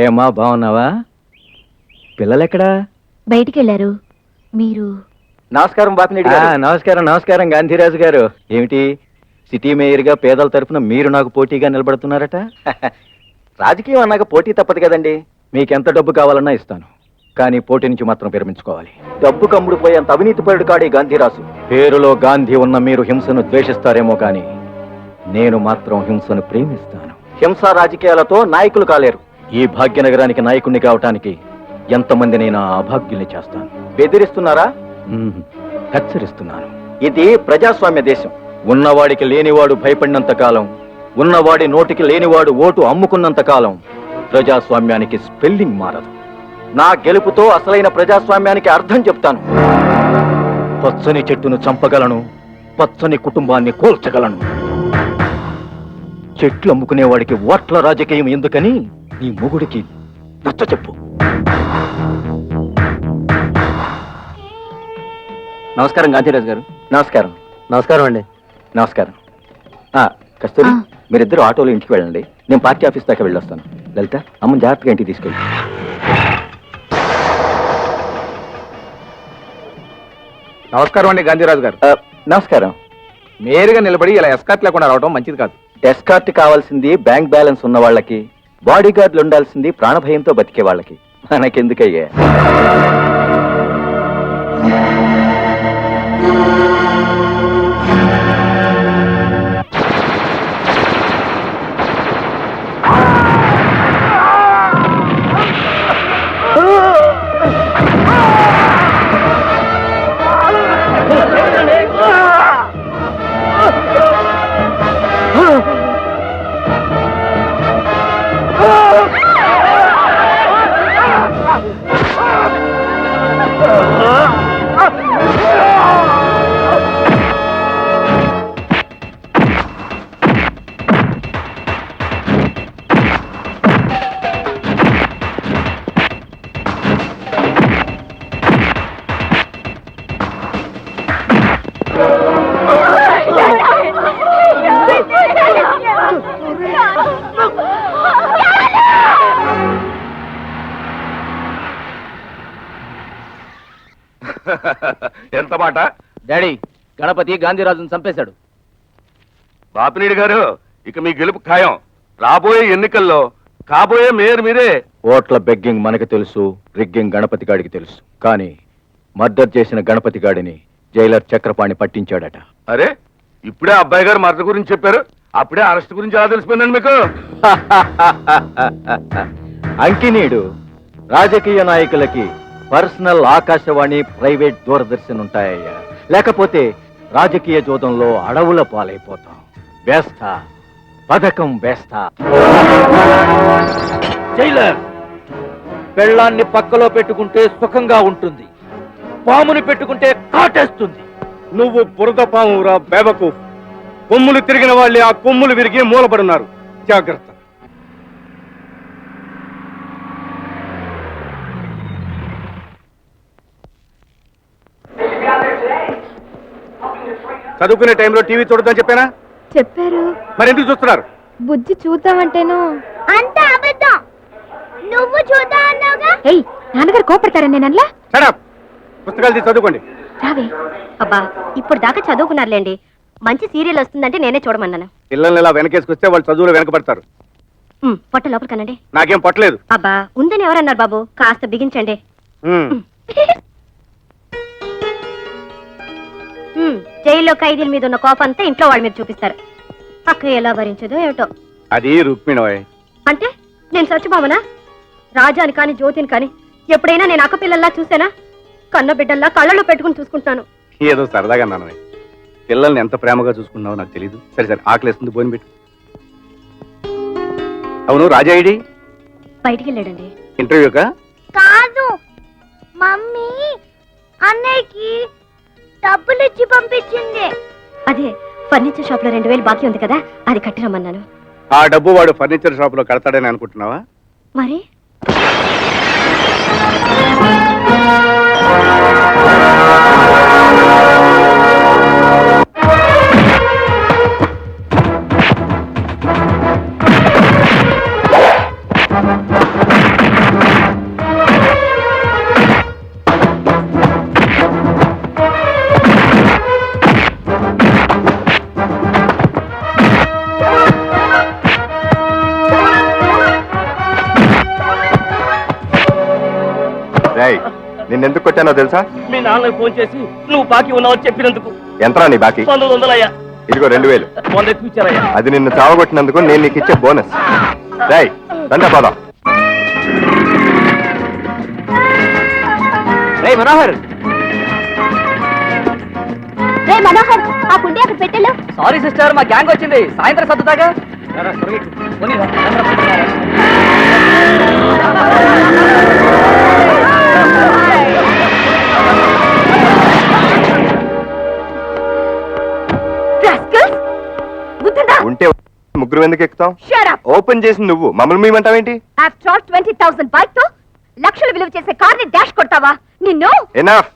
ఏమా బాగున్నావా? పిల్లలెక్కడా? బయటికి వెళ్ళారు. మీరు? నమస్కారం బాపినేడి గారు. నమస్కారం నమస్కారం గాంధీరాజు గారు. ఏమిటి సిటీ మేయర్గా పేదల తరఫున మీరు నాకు పోటీగా నిలబడుతున్నారట? రాజకీయం అన్నాక పోటీ తప్పదు కదండి. మీకెంత డబ్బు కావాలన్నా ఇస్తాను, కానీ పోటీ నుంచి మాత్రం విరమించుకోవాలి. డబ్బు కమ్ముడుపోయేంత అవినీతిపరుడు కాడి గాంధీరాజు. పేరులో గాంధీ ఉన్న మీరు హింసను ద్వేషిస్తారేమో కానీ నేను మాత్రం హింసను ప్రేమిస్తాను. హింసా రాజకీయాలతో నాయకులు కాలేరు. ఈ భాగ్యనగరానికి నాయకుణ్ణి కావటానికి ఎంతమందినైనా అభాగ్యుల్ని చేస్తాను. బెదిరిస్తున్నారా? హెచ్చరిస్తున్నాను. ఇది ప్రజాస్వామ్య దేశం. ఉన్నవాడికి లేనివాడు భయపడినంత కాలం, ఉన్నవాడి నోటికి లేనివాడు ఓటు అమ్ముకున్నంత కాలం ప్రజాస్వామ్యానికి స్పెల్లింగ్ మారదు. నా గెలుపుతో అసలైన ప్రజాస్వామ్యానికి అర్థం చెప్తాను. పచ్చని చెట్టును చంపగలను, పచ్చని కుటుంబాన్ని కోల్చగలను. చెట్లు అమ్ముకునేవాడికి ఓట్ల రాజకీయం ఎందుకని నీ మొగుడికి నచ్చ చెప్పు. నమస్కారం గాంధీరాజు గారు. నమస్కారం. నమస్కారం అండి. నమస్కారం. కస్తూరి, మీరిద్దరు ఆటోలో ఇంటికి వెళ్ళండి. నేను పార్టీ ఆఫీస్ దాకా వెళ్ళొస్తాను. లలిత, అమ్మని జాగ్రత్తగా ఇంటికి తీసుకెళ్ళి. నమస్కారం అండి గాంధీరాజు గారు. నమస్కారం. నేరుగా నిలబడి ఇలా ఎస్కాట్ లేకుండా రావడం మంచిది కాదు. ఎస్కార్ట్ కావాల్సింది బ్యాంక్ బ్యాలెన్స్ ఉన్న వాళ్ళకి, బాడీ గార్డులు ఉండాల్సింది ప్రాణభయంతో బతికే వాళ్ళకి. మనకెందుకయ్యా? ఎంత మాట? డాడీ, గణపతి గాంధీరాజును చంపేశాడు. బాపినేడి గారు, ఇక మీ గెలుపు ఖాయం. రాబోయే ఎన్నికల్లో కాబోయే మేయర్ మీరే. ఓట్ల బెగ్గింగ్ మనకు తెలుసు, రిగ్గింగ్ గణపతి గాడికి తెలుసు. కానీ మర్డర్ చేసిన గణపతి గాడిని జైలర్ చక్రపాణి పట్టించాడట. అరే, ఇప్పుడే అబ్బాయి గారు మర్డర్ గురించి చెప్పారు, అప్పుడే అరెస్ట్ గురించి ఎలా తెలిసిపోయిందండి మీకు? అంకినీడు రాజకీయ నాయకులకి పర్సనల్ ఆకాశవాణి, ప్రైవేట్ దూరదర్శన్ ఉంటాయ్యా. లేకపోతే రాజకీయ జోదంలో అడవుల పాలైపోతాం. వేస్తా, పథకం వేస్తా. జైలర్, పెళ్ళాన్ని పక్కలో పెట్టుకుంటే సుఖంగా ఉంటుంది, పాముని పెట్టుకుంటే కాటేస్తుంది. నువ్వు బురద పామురా బేబకు. కొమ్ములు తిరిగిన వాళ్ళే ఆ కొమ్ములు విరిగి మూలబడున్నారు. జాగ్రత్త. చదువుకునే టైంలో టీవీ చూడొద్దని చెప్పానా? చెప్పారు. మరి ఎందుకు చూస్తున్నారు? బుజ్జి చూద్దామంటేను. అంత అబద్ధం. నువ్వు చూద్దాం అన్నావుగా. ఏయ్, నాన్నగారు కోపడతారని నేను అనలా. Shut up. పుస్తకాలు తీసి చదువుకోండి. రావే. అబ్బా, ఇప్పుడు దాకా చదువుకున్నారులేండి. మంచి సీరియల్ వస్తుందంటే నేనే చూడమన్నాను. పిల్లల్ని ఇలా వెనకేసుకొస్తే వాళ్ళు చదువులో వెనకబడతారు. పొట్ట లోపల కనండి. నాకేం పట్టలేదు. అబ్బా, ఉందని ఎవరన్నారు బాబు? కాస్త బిగించండి. జైల్లో ఖైదీల మీద ఉన్న కోపంతా ఇంట్లో వాళ్ళ మీద చూపిస్తారు. అక్క ఎలా భరించదో ఏమిటో. అది రుక్మిణోయ్. అంటే నేను సత్యభామనా? రాజాని కాని జ్యోతిని కాని ఎప్పుడైనా నేను అక్క పిల్లల్లా చూసానా? కన్న బిడ్డల్లా కళ్ళలో పెట్టుకుని చూసుకుంటాను. ఏదో సరదాగా అన్నాను. పిల్లల్ని ఎంత ప్రేమగా చూసుకున్నావో నాకు తెలీదు. సరే సరే, ఆకలేస్తుంది, పోని పెట్టు. అవును, రాజా ఐడి బయటికి వెళ్ళాడండి. ఇంటర్వ్యూకా? కాదు, మమ్మీ అన్నయ్యకి డబ్బులు ఇచ్చి పంపించింది. అదే ఫర్నిచర్ షాప్ లో 2000 బాకీ ఉంది కదా, అది కట్టిరమ్మన్నాను. ఆ డబ్బు వాడు ఫర్నిచర్ షాప్ లో కడతాడని అనుకుంటున్నావా? మరి ఎత్తానో తెలుసా? మీ నాన్నకి ఫోన్ చేసి నువ్వు బాకీ ఉన్నావు చెప్పినందుకు ఎంతరా నీ బాకీ? 1900 అయ్యా. ఇదిగో 2000. 100 ఎక్కువ ఇచ్చారయ్యా. అది నిన్ను చావగొట్టినందుకు నేను నీకు ఇచ్చే బోనస్. రై రండి పోదాం. రే మనోహర్, రే మనోహర్, ఆ కుండి అక్కడ పెట్టెలు. సారీ సిస్టర్, మా గ్యాంగ్ వచ్చింది, సాయంత్రం సర్దుతాగా. Rascals! గుర్తుందా? ఉంటే ముగ్గురు ఎందుకు ఎక్కుతాం? Shut up! ఓపెన్ చేసి నువ్వు మమ్మల్ని మేమంటావేంటి? After all 20,000 బైక్ తో లక్షలు విలువ చేసే కార్ని డాష్ కొడతావా? నిన్ను ఎనఫ్.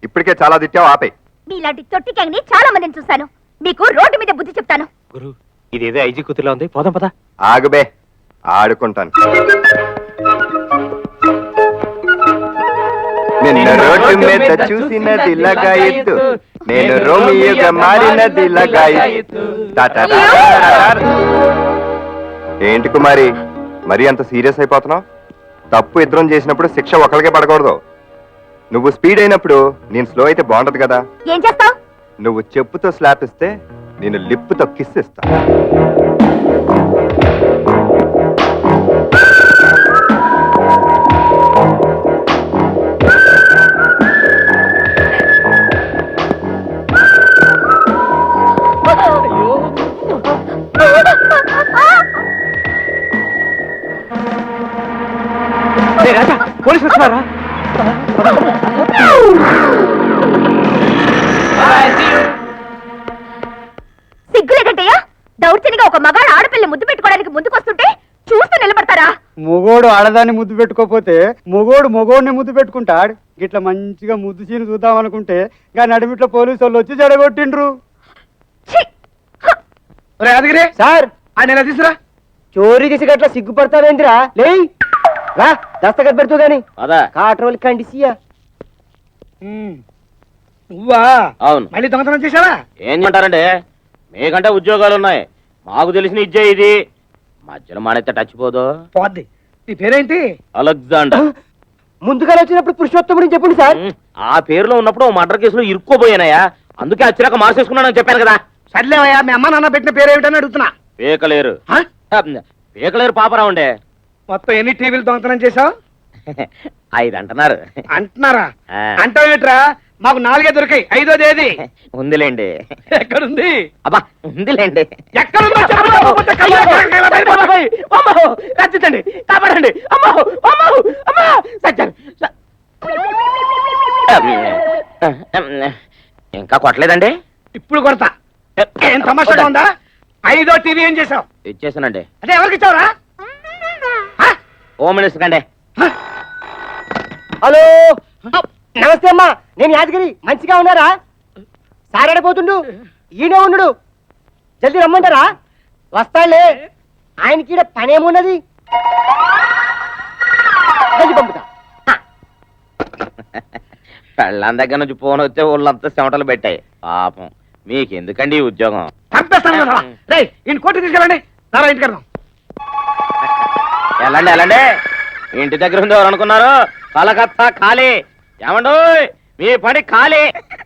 ఇప్పటికే చాలా తిట్టావు, ఆపే. మీలాంటి తొట్టి గ్యాంగ్ ని చాలా మందిని చూశాను. మీకు రోడ్డు మీద బుద్ధి చెప్తాను. గురు, ఇదేదో ఐజీ కూతురులా ఉంది, పోదాం పదా. ఆగుబే, ఆడుకుంటాను. నిన్న రోడ్డు మీద చూసినది లగాయత్తు, నేను రోమియోగా మారినది లగాయత్తు. ఏంటి కుమారి, మరీ అంత సీరియస్ అయిపోతున్నావు? తప్పు ఇద్దరం చేసినప్పుడు శిక్ష ఒకరికే పడకూడదు. నువ్వు స్పీడ్ అయినప్పుడు నేను స్లో అయితే బాగుంటది కదా. ఏం చేస్తావు? నువ్వు చెప్పుతో స్లాప్ ఇస్తే నేను లిప్పుతో కిస్ ఇస్తా. పోలీసులు వస్తున్నారా? సిగ్గులేదంటయ్యా? దౌర్జన్యంగా ఒక మగాడు ఆడపిల్ల ముద్దు పెట్టుకోవడానికి ముందుకొస్తుంటే చూస్తూ నిలబడతారా? మొగోడు ఆడదాన్ని ముద్దు పెట్టుకోపోతే మొగోడిని ముద్దు పెట్టుకుంటాడు. గిట్ల మంచిగా ముద్దు సీను చూద్దాం అనుకుంటే గా నడిమిట్లో పోలీసు వాళ్ళు వచ్చి జడగొట్టిండ్రు. ఛీ! యాదగిరి సార్, ఆయన ఎలా తీసురా? చోరీ తీసి గట్ల సిగ్గుపడతావేంద్రా? లే రా, దస్తఖత్ పెడుతూ గాని అదా కాట్రోల్ కండిసియా. నువ్వా? అవును. మళ్ళీ దొంగతనం చేశావా? ఏం చేయమంటారండి, మీకంటే ఉద్యోగాలు ఉన్నాయి, మాకు తెలిసిన ఇచ్చే ఇది. మధ్యలో మానైతే టచ్ పోదు. పోద్ది. నీ పేరేంటి? అలెగ్జాండర్. ముందుగా వచ్చినప్పుడు పురుషోత్తముడిని చెప్పండి సార్. ఆ పేరులో ఉన్నప్పుడు మర్డర్ కేసులో ఇరుక్కోబోయానయ్యా, అందుకే వచ్చినాక మార్చేసుకున్నానని చెప్పాను కదా. సర్లేవయ్యా, మీ అమ్మ నాన్న పెట్టిన పేరు ఏమిటని అడుగుతున్నా. పేకలేరు. పేకలేరు పాపరా ఉండే. మొత్తం ఎన్ని టీవీలు దొంగతనం చేశావు? 5 అంటున్నారు. అంటున్నారా? ఆ. అంటావేట్రా? మాకు 4 దొరికాయి, 5ది. ఉందిలేండి. ఎక్కడుంది? అబ్బా ఉందిలేండి. ఎక్కడుందో చెప్పకపోతే రచించండి, కాపాడండి. అమ్మో అమ్మో అమ్మా సత్యం. ఇంకా కొట్టలేదండి? ఇప్పుడు కొడతా. ఏం తమాషాగా ఉందా? 5దో టీవీ ఏం చేసావు? ఇచ్చేసానండి. అదే ఎవరికి ఇచ్చావురా? హోమ్ మినిస్టర్ కండి. హలో, నమస్తే అమ్మా, నేను యాదగిరి. మంచిగా ఉన్నారా? సార్ ఆడపోతుండు, ఈయనే ఉండు. జల్దీ రమ్మంటారా? వస్తాడులే, ఆయనకి ఈడ పనేమున్నది. జల్దీ పంపుతా. పెళ్ళాం దగ్గర నుంచి ఫోన్ వస్తే వాళ్ళంతా చెమటలు పెట్టాయి. పాపం మీకెందుకండి ఈ ఉద్యోగం? చంపేస్తాను కదా. రేయ్, ఈయన కోర్టు తీసుకెళ్ళండి. సారా ఇంటికి వెళ్దాం. వెళ్ళండి వెళ్ళండి. ఇంటి దగ్గర ఉంది ఎవరు అనుకున్నారు? కలకత్తా ఖాళీ. ఏమండో మీ పని ఖాళీ.